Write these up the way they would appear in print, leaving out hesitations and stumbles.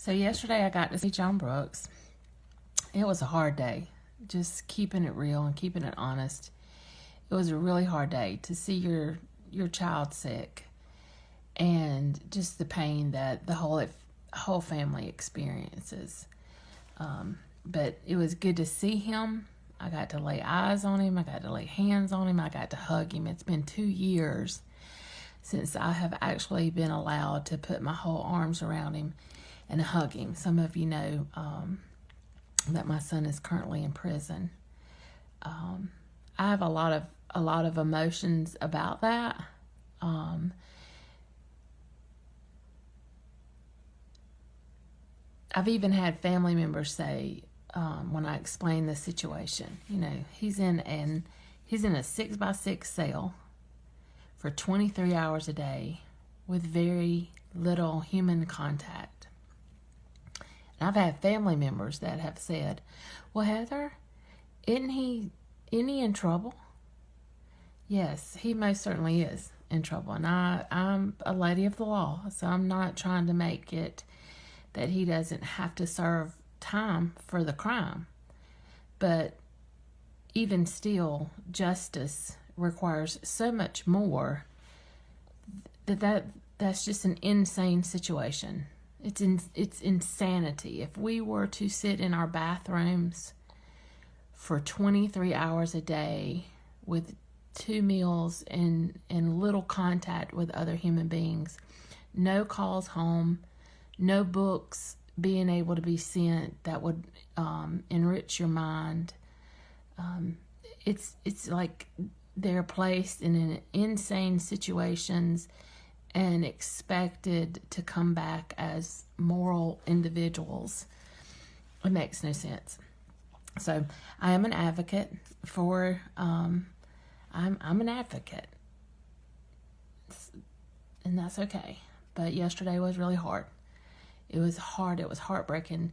So yesterday I got to see John Brooks. It was a hard day, just keeping it real and keeping it honest. It was a really hard day to see your child sick and just the pain that the whole family experiences. But it was good to see him. I got to lay eyes on him. I got to lay hands on him. I got to hug him. It's been 2 years since I have actually been allowed to put my whole arms around him and hug him. Some of you know that my son is currently in prison. I have a lot of emotions about that. I've even had family members say, when I explain the situation, he's in a 6x6 cell for 23 hours a day with very little human contact. And I've had family members that have said, well, Heather, isn't he in trouble? Yes, he most certainly is in trouble. And I'm a lady of the law, so I'm not trying to make it that he doesn't have to serve time for the crime. But even still, justice requires so much more that's just an insane situation. It's insanity. If we were to sit in our bathrooms for 23 hours a day with 2 meals and little contact with other human beings, no calls home, no books being able to be sent that would enrich your mind. It's like they're placed in an insane situations and expected to come back as moral individuals. It makes no sense. So I am an advocate for, I'm an advocate. And that's okay. But yesterday was really hard. It was hard. It was heartbreaking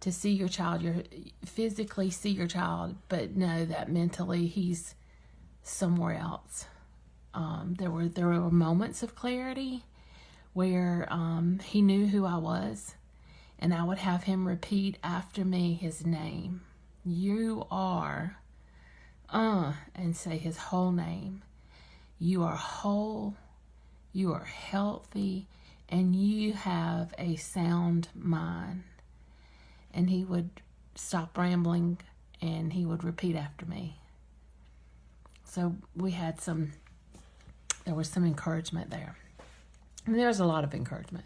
to see your child, physically see your child, but know that mentally he's somewhere else. There were moments of clarity where he knew who I was, and I would have him repeat after me his name. You are, and say his whole name. You are whole, you are healthy, and you have a sound mind. And he would stop rambling and he would repeat after me. So there was some encouragement there. And there was a lot of encouragement,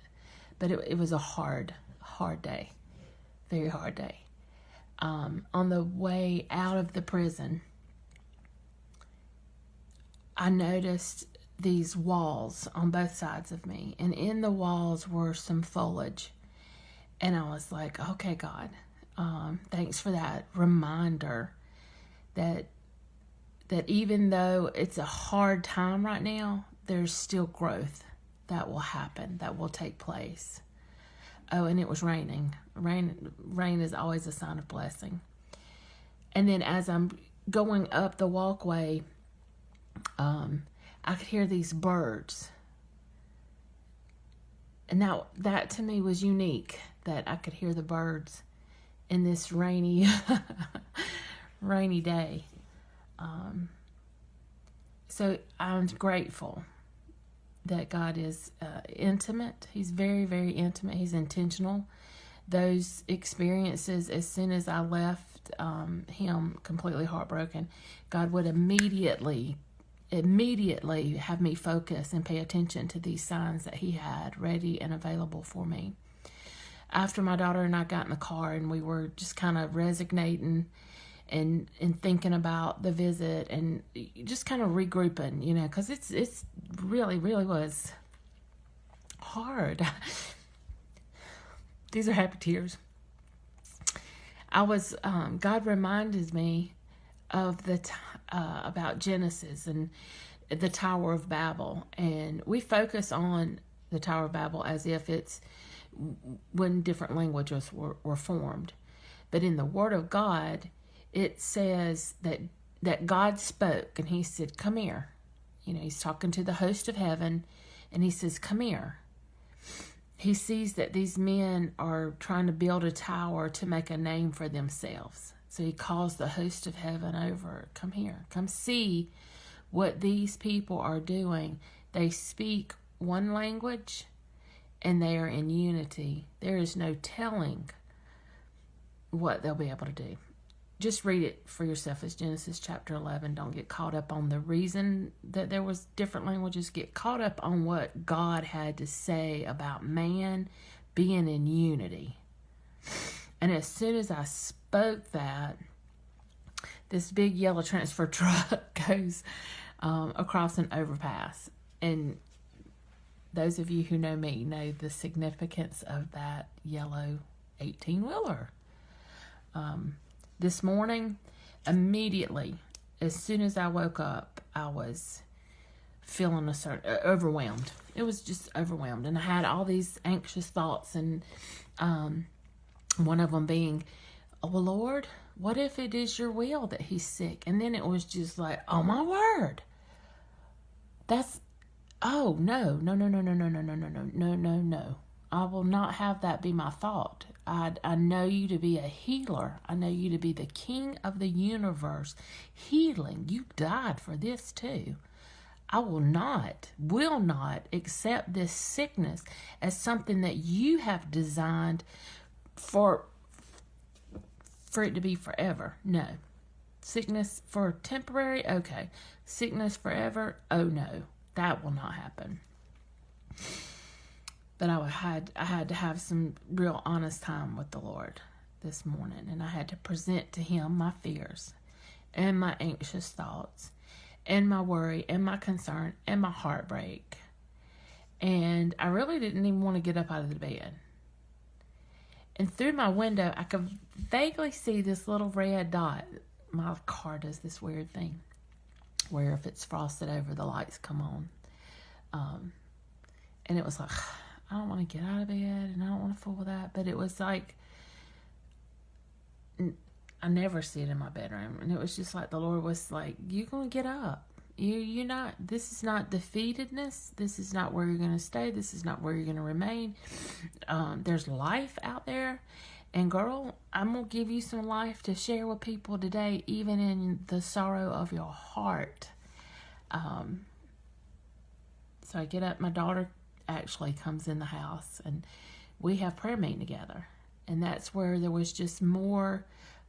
but it was a hard day, very hard day. On the way out of the prison, I noticed these walls on both sides of me, and in the walls were some foliage. And I was like, okay, God, thanks for that reminder that even though it's a hard time right now, there's still growth that will happen, that will take place. Oh, and it was raining. Rain is always a sign of blessing. And then as I'm going up the walkway, I could hear these birds. And that to me was unique, that I could hear the birds in this rainy day. So I'm grateful that God is intimate. He's very, very intimate. He's intentional. Those experiences, as soon as I left him completely heartbroken, God would immediately have me focus and pay attention to these signs that he had ready and available for me. After my daughter and I got in the car and we were just kind of resignating and thinking about the visit and just kind of regrouping, because it's really, really was hard. These are happy tears. God reminded me of about Genesis and the Tower of Babel, and we focus on the Tower of Babel as if it's when different languages were formed. But in the Word of God, it says that God spoke and he said, come here. He's talking to the host of heaven and he says, come here. He sees that these men are trying to build a tower to make a name for themselves. So he calls the host of heaven over. Come here. Come see what these people are doing. They speak one language and they are in unity. There is no telling what they'll be able to do. Just read it for yourself. It's Genesis chapter 11. Don't get caught up on the reason that there was different languages. Get caught up on what God had to say about man being in unity. And as soon as I spoke that, this big yellow transfer truck goes across an overpass. And those of you who know me know the significance of that yellow 18-wheeler. This morning, immediately, as soon as I woke up, I was feeling overwhelmed. It was just overwhelmed. And I had all these anxious thoughts, and one of them being, oh, well, Lord, what if it is your will that he's sick? And then it was just like, oh, my word. Oh, no. I will not have that be my thought. I know you to be a healer. I know you to be the King of the universe. Healing. You died for this too. I will not accept this sickness as something that you have designed for it to be forever. No. Sickness for temporary? Okay. Sickness forever? Oh no. That will not happen. But I had to have some real honest time with the Lord this morning. And I had to present to him my fears and my anxious thoughts and my worry and my concern and my heartbreak. And I really didn't even want to get up out of the bed. And through my window, I could vaguely see this little red dot. My car does this weird thing where if it's frosted over, the lights come on. And it was like, I don't want to get out of bed and I don't want to fool with that. But it was like, I never see it in my bedroom. And it was just like the Lord was like, you're going to get up. You're not, this is not defeatedness. This is not where you're going to stay. This is not where you're going to remain. There's life out there. And girl, I'm going to give you some life to share with people today, even in the sorrow of your heart. So I get up, my daughter actually comes in the house and we have prayer meeting together. And that's where there was just more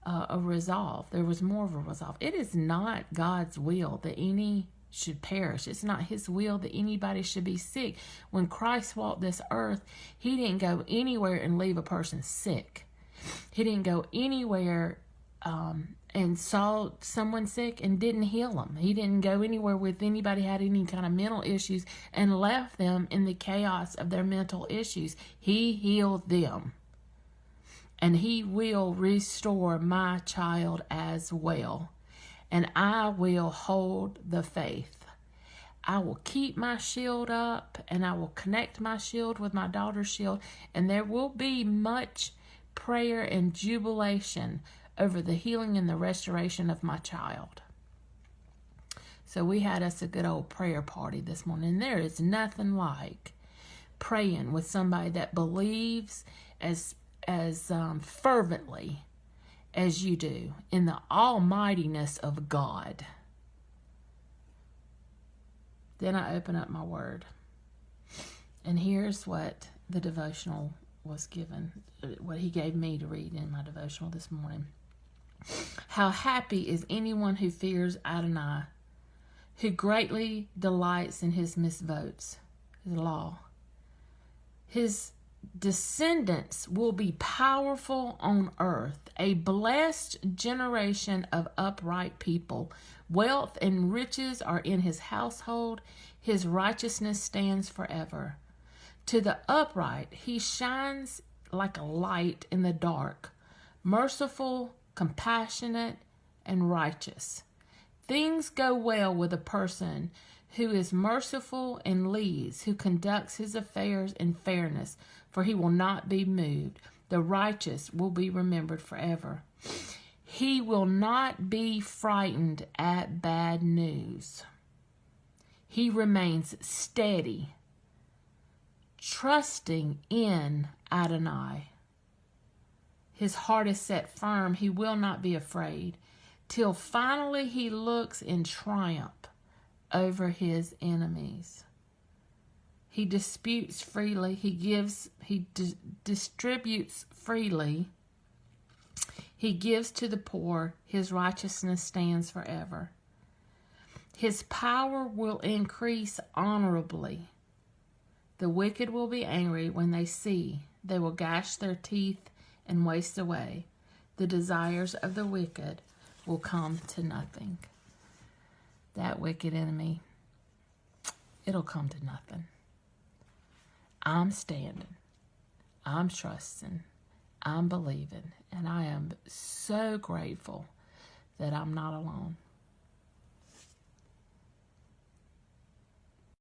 a resolve. There was more of a resolve. It is not God's will that any should perish. It's not his will that anybody should be sick. When Christ walked this earth, he didn't go anywhere and leave a person sick. He didn't go anywhere and saw someone sick and didn't heal them. He didn't go anywhere with anybody had any kind of mental issues and left them in the chaos of their mental issues. He healed them. And he will restore my child as well. And I will hold the faith. I will keep my shield up and I will connect my shield with my daughter's shield. And there will be much prayer and jubilation over the healing and the restoration of my child. So we had us a good old prayer party this morning. There is nothing like praying with somebody that believes as fervently as you do in the almightiness of God. Then I open up my word. And here's what the devotional was given, what he gave me to read in my devotional this morning. How happy is anyone who fears Adonai, who greatly delights in his misvotes, his law. His descendants will be powerful on earth, a blessed generation of upright people. Wealth and riches are in his household. His righteousness stands forever. To the upright, he shines like a light in the dark, merciful, compassionate, and righteous. Things go well with a person who is merciful and leads, who conducts his affairs in fairness, for he will not be moved. The righteous will be remembered forever. He will not be frightened at bad news. He remains steady, trusting in Adonai. His heart is set firm. He will not be afraid till finally he looks in triumph over his enemies. He disputes freely. He distributes freely. He gives to the poor. His righteousness stands forever. His power will increase honorably. The wicked will be angry when they see. They will gash their teeth and waste away. The desires of the wicked will come to nothing. That wicked enemy, it'll come to nothing. I'm standing. I'm trusting. I'm believing. And I am so grateful that I'm not alone.